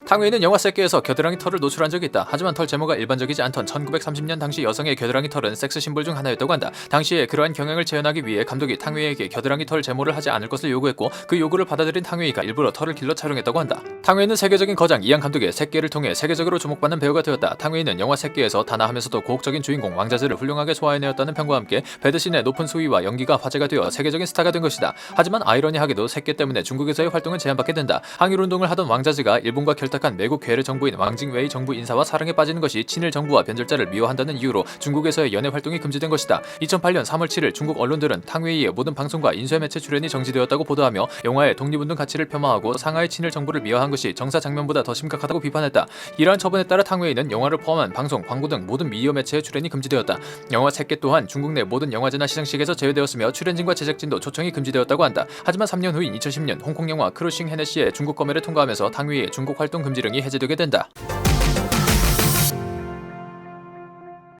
탕웨이는 영화 세계에서 겨드랑이 털을 노출한 적이 있다. 하지만 털 제모가 일반적이지 않던 1930년 당시 여성의 겨드랑이 털은 섹스 심볼 중 하나였다고 한다. 당시에 그러한 경향을 재현하기 위해 감독이 탕웨이에게 겨드랑이 털 제모를 하지 않을 것을 요구했고 그 요구를 받아들인 탕웨이가 일부러 털을 길러 촬영했다고 한다. 탕웨이는 세계적인 거장 이안 감독의 새끼를 통해 세계적으로 주목받는 배우가 되었다. 탕웨이는 영화 새끼에서 단아하면서도 고혹적인 주인공 왕자즈를 훌륭하게 소화해내었다는 평과 함께 배드신의 높은 수위와 연기가 화제가 되어 세계적인 스타가 된 것이다. 하지만 아이러니하게도 새끼 때문에 중국에서의 활동은 제한받게 된다. 항일운동을 하던 왕자즈가 일본과 결탁한 외국 괴뢰 정부인 왕징웨이 정부 인사와 사랑에 빠지는 것이 친일 정부와 변절자를 미워한다는 이유로 중국에서의 연애 활동이 금지된 것이다. 2008년 3월 7일 중국 언론들은 탕웨이의 모든 방송과 인쇄매체 출연이 정지되었다고 보도하며 영화의 독립운동 가치를 폄하하고 상하이 친일 정부를 미화한 것이 정사 장면보다 더 심각하다고 비판했다. 이러한 처분에 따라 탕웨이는 영화를 포함한 방송, 광고 등 모든 미디어 매체의 출연이 금지되었다. 영화 새끼 또한 중국 내 모든 영화제나 시상식에서 제외되었으며 출연진과 제작진도 초청이 금지되었다고 한다. 하지만 3년 후인 2010년 홍콩 영화 크루싱 헤네시의 중국 검열을 통과하면서 탕웨이의 중국 활동 금지령이 해제되게 된다.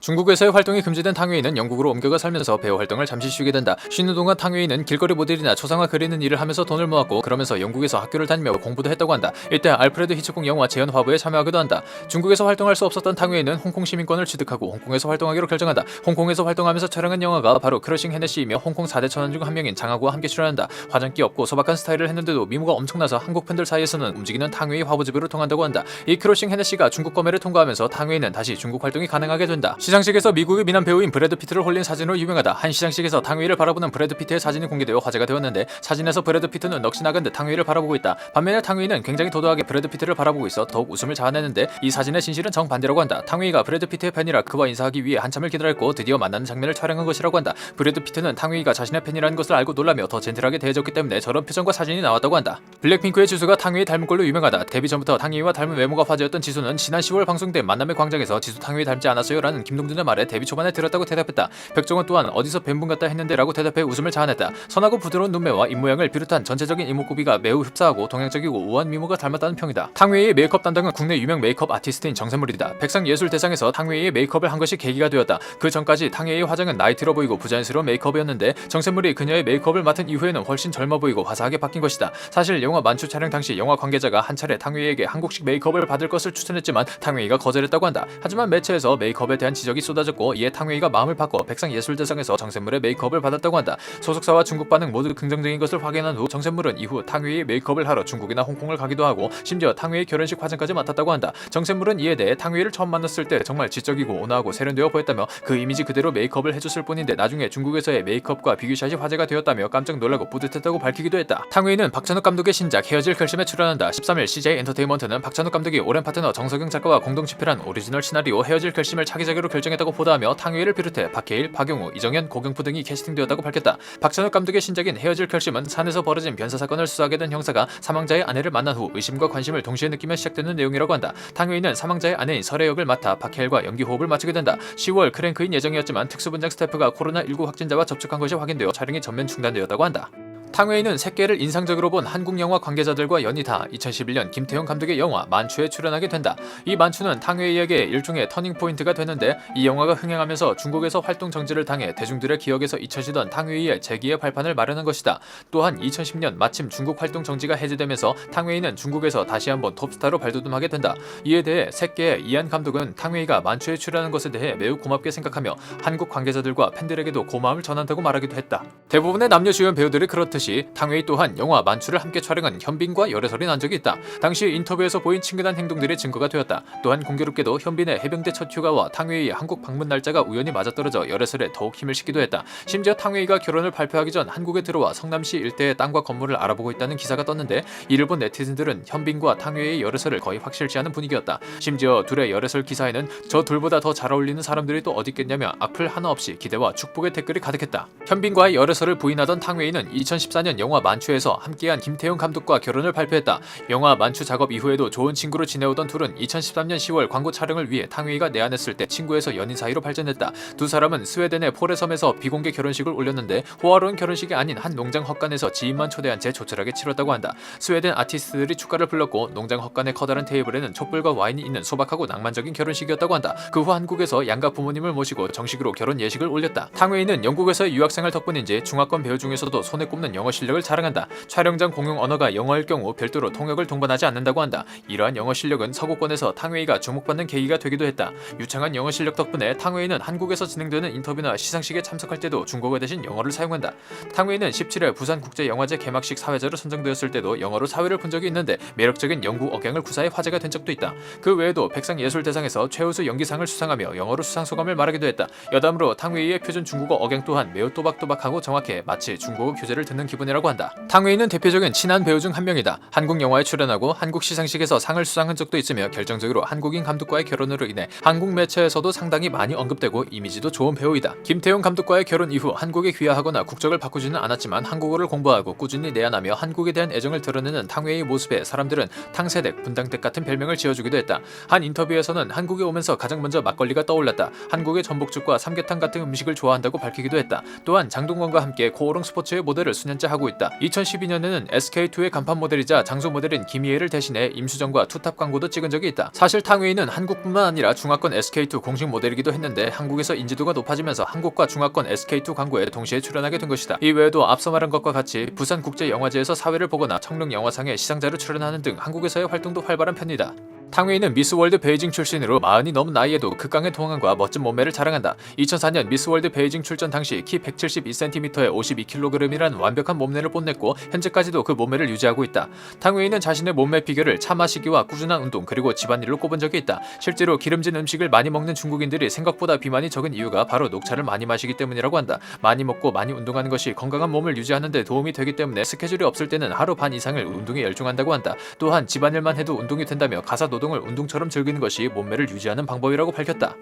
중국에서의 활동이 금지된 탕웨이는 영국으로 옮겨가 살면서 배우 활동을 잠시 쉬게 된다. 쉬는 동안 탕웨이는 길거리 모델이나 초상화 그리는 일을 하면서 돈을 모았고 그러면서 영국에서 학교를 다니며 공부도 했다고 한다. 이때 알프레드 히치콕 영화 재현 화보에 참여하기도 한다. 중국에서 활동할 수 없었던 탕웨이는 홍콩 시민권을 취득하고 홍콩에서 활동하기로 결정한다. 홍콩에서 활동하면서 촬영한 영화가 바로 크러싱 헤네시이며 홍콩 4대 천원 중 한 명인 장하구와 함께 출연한다. 화장기 없고 소박한 스타일을 했는데도 미모가 엄청나서 한국 팬들 사이에서는 움직이는 탕웨이 화보집으로 통한다고 한다. 이 크러싱 헤네시가 중국 검열을 통과하면서 탕웨이는 다시 중국 활동이 가능하게 된다. 시상식에서 미국의 미남 배우인 브래드 피트를 홀린 사진으로 유명하다. 한 시상식에서 탕웨이를 바라보는 브래드 피트의 사진이 공개되어 화제가 되었는데 사진에서 브래드 피트는 넋이 나간 듯 탕웨이를 바라보고 있다. 반면에 탕웨이는 굉장히 도도하게 브래드 피트를 바라보고 있어 더욱 웃음을 자아내는데 이 사진의 진실은 정반대라고 한다. 탕웨이가 브래드 피트의 팬이라 그와 인사하기 위해 한참을 기다렸고 드디어 만나는 장면을 촬영한 것이라고 한다. 브래드 피트는 탕웨이가 자신의 팬이라는 것을 알고 놀라며 더 젠틀하게 대해줬기 때문에 저런 표정과 사진이 나왔다고 한다. 블랙핑크의 지수가 탕웨이 닮은 걸로 유명하다. 데뷔 전부터 탕웨이와 닮은 외모가 화제였던 지수는 지난 10월 방송된 만남의 광장에서 지수 탕웨이 닮지 않았어요? 라는 김동준의 말에 데뷔 초반에 들었다고 대답했다. 백종원 또한 어디서 뵌 분 같다 했는데 라고 대답해 웃음을 자아냈다. 선하고 부드러운 눈매와 입모양을 비롯한 전체적인 이목구비가 매우 흡사하고 동양적이고 우아한 미모가 닮았다는 평이다. 탕웨이의 메이크업 담당은 국내 유명 메이크업 아티스트인 정샘물이다. 백상예술대상에서 탕웨이의 메이크업을 한 것이 계기가 되었다. 그 전까지 탕웨이의 화장은 나이 들어 보이고 부자연스러운 메이크업이었는데 정샘물이 그녀의 메이크업을 맡은 이후에는 훨씬 젊어 보이고 화사하게 바뀐 것이다. 사실 영화 만추 촬영 당시 영화 관계자가 한 차례 탕웨이에게 한국식 메이크업을 받을 것을 추천했지만 탕웨이가 거절했다고 한다. 하지만 매체에서 메이크업에 대한 지적이 쏟아졌고 이에 탕웨이가 마음을 바꿔 백상예술대상에서 정샘물의 메이크업을 받았다고 한다. 소속사와 중국 반응 모두 긍정적인 것을 확인한 후 정샘물은 이후 탕웨이의 메이크업을 하러 중국이나 홍콩을 가기도 하고 심지어 탕웨이 결혼식 화장까지 맡았다고 한다. 정샘물은 이에 대해 탕웨이를 처음 만났을 때 정말 지적이고 온화하고 세련되어 보였다며 그 이미지 그대로 메이크업을 해줬을 뿐인데 나중에 중국에서의 메이크업과 비교샷이 화제가 되었다며 깜짝 놀라고 뿌듯했다고 밝히기도 했다. 탕웨이는 박찬욱 감독의 신작 헤어질 결심에 출연한다. 13일 CJ 엔터테인먼트는 박찬욱 감독이 오랜 파트너 정석영 작가와 공동 집필한 오리지널 시나리오 헤어질 결심을 차기작으로 결정했다고 보도하며 탕웨이를 비롯해 박해일, 박용우, 이정현, 고경프 등이 캐스팅되었다고 밝혔다. 박찬욱 감독의 신작인 헤어질 결심은 산에서 벌어진 변사 사건을 수사하게 된 형사가 사망자의 아내를 만난 후 의심과 관심을 동시에 느끼며 시작되는 내용이라고 한다. 탕웨이는 사망자의 아내인 설의 역을 맡아 박해일과 연기 호흡을 맞추게 된다. 10월 크랭크인 예정이었지만 특수분장 스태프가 코로나19 확진자와 접촉한 것이 확인되어 촬영이 전면 중단되었다고 한다. 탕웨이는 새끼를 인상적으로 본 한국 영화 관계자들과 연이다 2011년 김태형 감독의 영화 만추에 출연하게 된다. 이 만추는 탕웨이에게 일종의 터닝포인트가 되는데 이 영화가 흥행하면서 중국에서 활동 정지를 당해 대중들의 기억에서 잊혀지던 탕웨이의 재기의 발판을 마련한 것이다. 또한 2010년 마침 중국 활동 정지가 해제되면서 탕웨이는 중국에서 다시 한번 톱스타로 발돋움하게 된다. 이에 대해 새끼의 이안 감독은 탕웨이가 만추에 출연한 것에 대해 매우 고맙게 생각하며 한국 관계자들과 팬들에게도 고마움을 전한다고 말하기도 했다. 대부분의 남녀 주연 배우들이 그렇듯이 탕웨이 또한 영화 만추를 함께 촬영한 현빈과 열애설이 난 적이 있다. 당시 인터뷰에서 보인 친근한 행동들이 증거가 되었다. 또한 공교롭게도 현빈의 해병대 첫 휴가와 탕웨이의 한국 방문 날짜가 우연히 맞아떨어져 열애설에 더욱 힘을 싣기도 했다. 심지어 탕웨이가 결혼을 발표하기 전 한국에 들어와 성남시 일대의 땅과 건물을 알아보고 있다는 기사가 떴는데 이를 본 네티즌들은 현빈과 탕웨이의 열애설을 거의 확실치 않은 분위기였다. 심지어 둘의 열애설 기사에는 저 둘보다 더 잘 어울리는 사람들이 또 어디 있겠냐며 악플 하나 없이 기대와 축복의 댓글이 가득했다. 현빈과의 열애설을 부인하던 탕웨이는 2014년 영화 만추에서 함께한 김태형 감독과 결혼을 발표했다. 영화 만추 작업 이후에도 좋은 친구로 지내오던 둘은 2013년 10월 광고 촬영을 위해 탕웨이가 내한했을 때 친구에서 연인 사이로 발전했다. 두 사람은 스웨덴의 폴의 섬에서 비공개 결혼식을 올렸는데 호화로운 결혼식이 아닌 한 농장 헛간에서 지인만 초대한 채 조촐하게 치렀다고 한다. 스웨덴 아티스트들이 축가를 불렀고 농장 헛간의 커다란 테이블에는 촛불과 와인이 있는 소박하고 낭만적인 결혼식이었다고 한다. 그 후 한국에서 양가 부모님을 모시고 정식으로 결혼 예식을 올렸다. 탕웨이는 영국에서의 유학생활 덕분인지 중화권 배우 중에서도 손에 꼽는 영어 실력을 자랑한다. 촬영장 공용 언어가 영어일 경우 별도로 통역을 동반하지 않는다고 한다. 이러한 영어 실력은 서구권에서 탕웨이가 주목받는 계기가 되기도 했다. 유창한 영어 실력 덕분에 탕웨이는 한국에서 진행되는 인터뷰나 시상식에 참석할 때도 중국어 대신 영어를 사용한다. 탕웨이는 17회 부산국제영화제 개막식 사회자로 선정되었을 때도 영어로 사회를 본 적이 있는데 매력적인 영국 억양을 구사해 화제가 된 적도 있다. 그 외에도 백상예술대상에서 최우수 연기상을 수상하며 영어로 수상소감을 말하기도 했다. 여담으로 탕웨이의 표준 중국어 억양 또한 매우 또박또박하고 정확해 마치 중국어 교재를 듣는 기분이라고 한다. 탕웨이는 대표적인 친한 배우 중 한 명이다. 한국 영화에 출연하고 한국 시상식에서 상을 수상한 적도 있으며 결정적으로 한국인 감독과의 결혼으로 인해 한국 매체에서도 상당히 많이 언급되고 이미지도 좋은 배우이다. 김태용 감독과의 결혼 이후 한국에 귀화하거나 국적을 바꾸지는 않았지만 한국어를 공부하고 꾸준히 내한하며 한국에 대한 애정을 드러내는 탕웨이의 모습에 사람들은 탕세댁, 분당댁 같은 별명을 지어주기도 했다. 한 인터뷰에서는 한국에 오면서 가장 먼저 막걸리가 떠올랐다. 한국의 전복죽과 삼계탕 같은 음식을 좋아한다고 밝히기도 했다. 또한 장동건과 함께 코오롱 스포츠의 모델을 수년째 하고 있다. 2012년에는 SK2의 간판 모델이자 장소 모델인 김희애를 대신해 임수정과 투탑 광고도 찍은 적이 있다. 사실 탕웨이는 한국뿐만 아니라 중화권 SK2 공식 모델이기도 했는데 한국에서 인지도가 높아지면서 한국과 중화권 SK2 광고에 동시에 출연하게 된 것이다. 이 외에도 앞서 말한 것과 같이 부산국제영화제에서 사회를 보거나 청룡영화상에 시상자로 출연하는 등 한국에서의 활동도 활발한 편이다. 탕웨이는 미스월드 베이징 출신으로 40이 넘은 나이에도 극강의 동안과 멋진 몸매를 자랑한다. 2004년 미스월드 베이징 출전 당시 키 172cm에 52kg이란 완벽한 몸매를 뽐냈고 현재까지도 그 몸매를 유지하고 있다. 탕웨이는 자신의 몸매 비결을 차 마시기와 꾸준한 운동 그리고 집안일로 꼽은 적이 있다. 실제로 기름진 음식을 많이 먹는 중국인들이 생각보다 비만이 적은 이유가 바로 녹차를 많이 마시기 때문이라고 한다. 많이 먹고 많이 운동하는 것이 건강한 몸을 유지하는 데 도움이 되기 때문에 스케줄이 없을 때는 하루 반 이상을 운동에 열중한다고 한다. 또한 집안일만 해도 운동이 된다며 가사 노동을 운동처럼 즐기는 것이 몸매를 유지하는 방법이라고 밝혔다.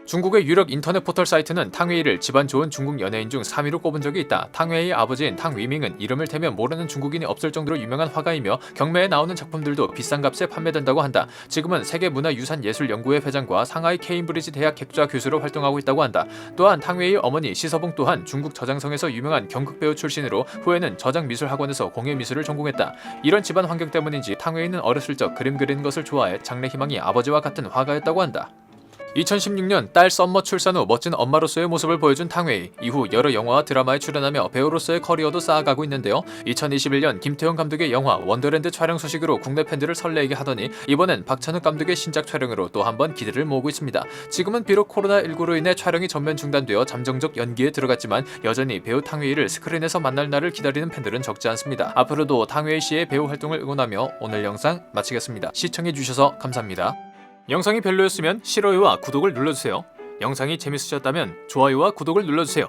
중국의 유력 인터넷 포털 사이트는 탕웨이를 집안 좋은 중국 연예인 중 3위로 꼽은 적이 있다. 탕웨이의 아버지인 탕위밍은 이름을 대면 모르는 중국인이 없을 정도로 유명한 화가이며 경매에 나오는 작품들도 비싼 값에 판매된다고 한다. 지금은 세계문화유산예술연구회 회장과 상하이 케임브리지 대학 객좌 교수로 활동하고 있다고 한다. 또한 탕웨이의 어머니 시서봉 또한 중국 저장성에서 유명한 경극배우 출신으로 후에는 저장미술학원에서 공예미술을 전공했다. 이런 집안 환경 때문인지 탕웨이는 어렸을 적 그림 그리는 것을 좋아해 장래 희망이 아버지와 같은 화가였다고 한다. 2016년 딸 썸머 출산 후 멋진 엄마로서의 모습을 보여준 탕웨이. 이후 여러 영화와 드라마에 출연하며 배우로서의 커리어도 쌓아가고 있는데요. 2021년 김태형 감독의 영화 원더랜드 촬영 소식으로 국내 팬들을 설레게 하더니 이번엔 박찬욱 감독의 신작 촬영으로 또 한 번 기대를 모으고 있습니다. 지금은 비록 코로나19로 인해 촬영이 전면 중단되어 잠정적 연기에 들어갔지만 여전히 배우 탕웨이를 스크린에서 만날 날을 기다리는 팬들은 적지 않습니다. 앞으로도 탕웨이 씨의 배우 활동을 응원하며 오늘 영상 마치겠습니다. 시청해주셔서 감사합니다. 영상이 별로였으면 싫어요와 구독을 눌러주세요. 영상이 재밌으셨다면 좋아요와 구독을 눌러주세요.